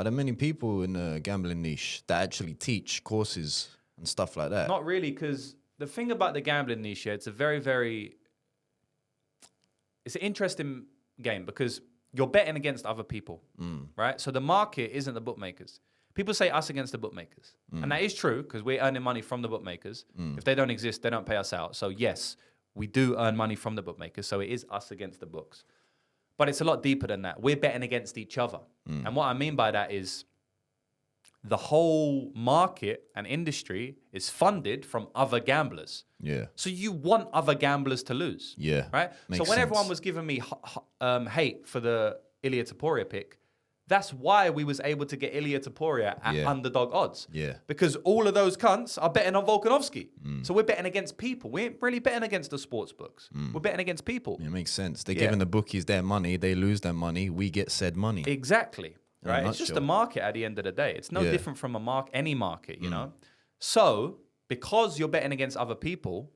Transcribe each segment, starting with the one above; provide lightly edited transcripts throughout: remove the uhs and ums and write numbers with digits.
Are there many people in the gambling niche that actually teach courses and stuff like that? Not really, because the thing about the gambling niche, it's a very, it's an interesting game because you're betting against other people, right? So the market isn't the bookmakers. People say us against the bookmakers. And that is true because we're earning money from the bookmakers. If they don't exist, they don't pay us out. So yes, we do earn money from the bookmakers. So it is us against the books. But it's a lot deeper than that. We're betting against each other. And what I mean by that is the whole market and industry is funded from other gamblers. Yeah. So you want other gamblers to lose. Yeah. Right? Makes So when everyone sense. was giving me hate for the Ilia Topuria pick, that's why we was able to get Ilia Topuria at underdog odds. Yeah. Because all of those cunts are betting on Volkanovski. So we're betting against people. We ain't really betting against the sports books. We're betting against people. It makes sense. They're giving the bookies their money. They lose their money. We get said money. Exactly. In a Right? It's just a nutshell. market at the end of the day. It's no different from any market, you know? So because you're betting against other people,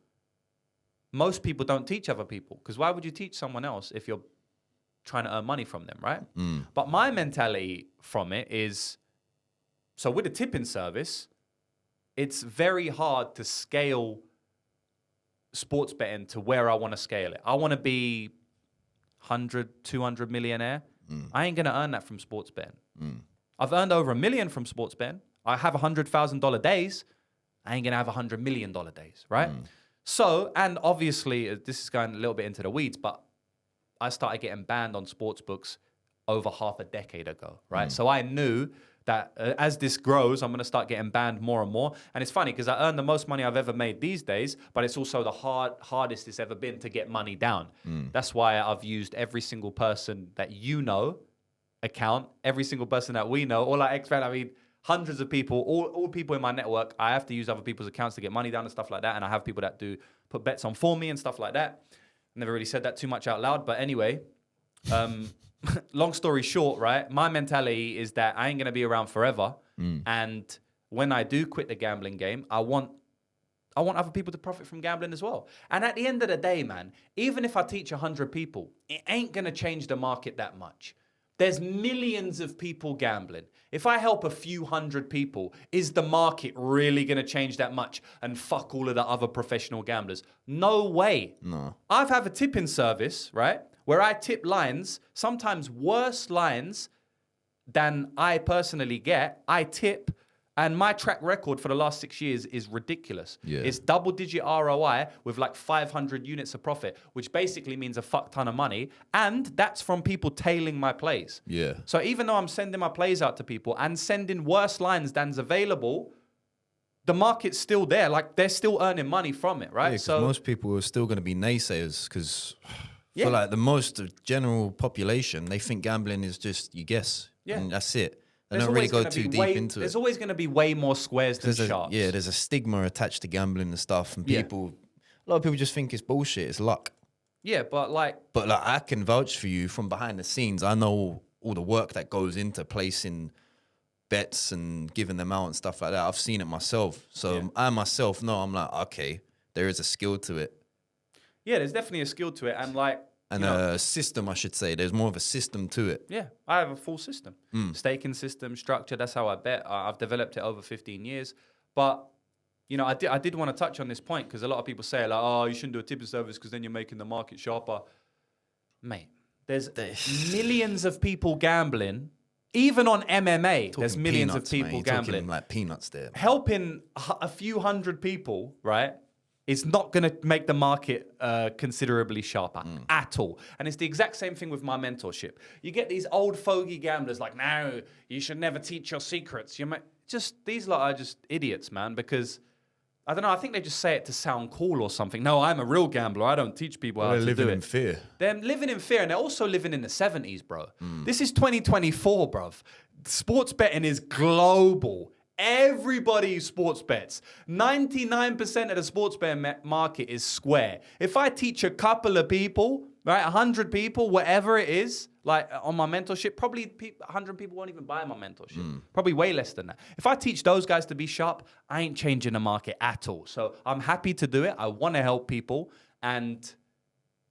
most people don't teach other people. Because why would you teach someone else if you're trying to earn money from them, right? But my mentality from it is, so with a tipping service, it's very hard to scale sports betting to where I want to scale it. I want to be 100, 200 millionaire. I ain't going to earn that from sports betting. I've earned over $1 million from sports betting. I have $100,000 days. I ain't going to have $100 million days, right? So, and obviously, this is going a little bit into the weeds, but I started getting banned on sports books over half a decade ago, right? So I knew that as this grows, I'm going to start getting banned more and more. And it's funny because I earn the most money I've ever made these days, but it's also the hardest it's ever been to get money down. That's why I've used every single person that you know account, every single person that we know, all our ex-fans, I mean, hundreds of people, all people in my network, I have to use other people's accounts to get money down and stuff like that. And I have people that do put bets on for me and stuff like that. Never really said that too much out loud, but anyway, long story short, right? My mentality is that I ain't going to be around forever. And when I do quit the gambling game, I want other people to profit from gambling as well. And at the end of the day, man, even if I teach 100 people, it ain't going to change the market that much. There's millions of people gambling. If I help a few hundred people, is the market really going to change that much and fuck all of the other professional gamblers? No way. No. I've had a tipping service, right, where I tip lines, sometimes worse lines than I personally get. I tip, and my track record for the last 6 years is ridiculous. Yeah. It's double-digit ROI with like 500 units of profit, which basically means a fuck ton of money. And that's from people tailing my plays. Yeah. So even though I'm sending my plays out to people and sending worse lines than's available, the market's still there. Like, they're still earning money from it, right? Yeah, so most people are still going to be naysayers because Yeah. for like the most general population, they think gambling is just you guess. Yeah. And that's it. They there's don't really always go gonna too be deep into it. There's always going to be way more squares than sharps. There's a stigma attached to gambling and stuff, and Yeah. a lot of people just think it's bullshit, it's luck. Yeah, but like, But like, I can vouch for you from behind the scenes. I know all the work that goes into placing bets and giving them out and stuff like that. I've seen it myself, so I myself know. I'm like, okay, there is a skill to it, yeah, there's definitely a skill to it. And like, and you know, a system, I should say. There's more of a system to it. yeah, I have a full system. Staking system, structure, that's how I bet. I've developed it over 15 years. But, you know, I did want to touch on this point because a lot of people say, like, oh, you shouldn't do a tipping service because then you're making the market sharper. Mate, there's millions of people gambling. Even on MMA, there's millions peanuts, of people man. You're gambling. talking like peanuts there. Helping a few hundred people, right, is not going to make the market considerably sharper at all. And it's the exact same thing with my mentorship. You get these old fogey gamblers like, no, you should never teach your secrets. These lot are just idiots, man, because, I don't know, I think they just say it to sound cool or something. No, I'm a real gambler. I don't teach people how to do it. They're living in fear. They're living in fear, and they're also living in the 70s, bro. This is 2024, bruv. Sports betting is global. Everybody sports bets. 99% of the sports betting market is square. If I teach a couple of people, right, 100 people, whatever it is, like on my mentorship, probably 100 people won't even buy my mentorship. Probably way less than that. If I teach those guys to be sharp, I ain't changing the market at all. So I'm happy to do it. I want to help people. And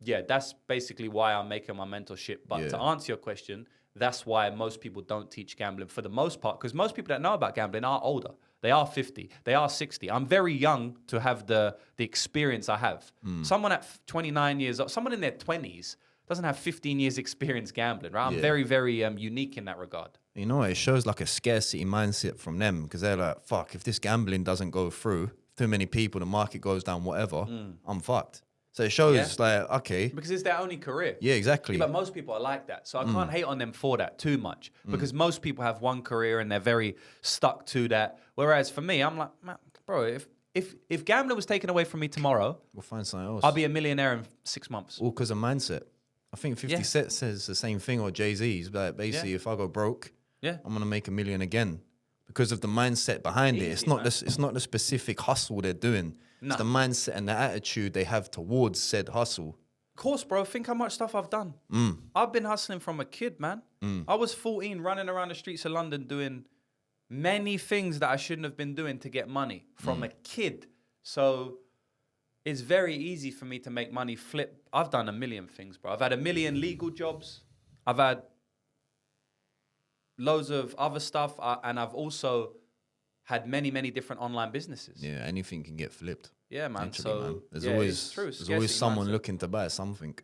yeah, that's basically why I'm making my mentorship. But to answer your question, That's why most people don't teach gambling for the most part, because most people that know about gambling are older. They are 50. They are 60. I'm very young to have the experience I have. Someone at 29 years old, someone in their 20s doesn't have 15 years experience gambling, right? I'm very, very unique in that regard. You know, it shows like a scarcity mindset from them, because they're like, fuck, if this gambling doesn't go through, too many people, the market goes down, whatever, I'm fucked. So it shows like, okay. Because it's their only career. Yeah, exactly. Yeah, but most people are like that. So I can't hate on them for that too much, because most people have one career and they're very stuck to that. Whereas for me, I'm like, man, bro, if gambling was taken away from me tomorrow, We'll find something else. I'll be a millionaire in 6 months. All because of mindset. I think 50 Cent says the same thing, or Jay-Z's, but basically if I go broke, I'm going to make $1 million again. Because of the mindset behind it. It's not the specific hustle they're doing. It's the mindset and the attitude they have towards said hustle. Of course, bro. Think how much stuff I've done. I've been hustling from a kid, man. I was 14, running around the streets of London doing many things that I shouldn't have been doing to get money from a kid. So it's very easy for me to make money flip. I've done a million things, bro. I've had a million legal jobs. I've had loads of other stuff. And I've also had many, many different online businesses. Yeah, anything can get flipped. Yeah, man. Literally, So man. There's it's true. always someone looking to buy something.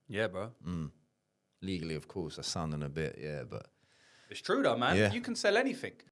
Yeah, bro. Legally, of course. That's sounding a bit, but It's true though, man. Yeah. You can sell anything.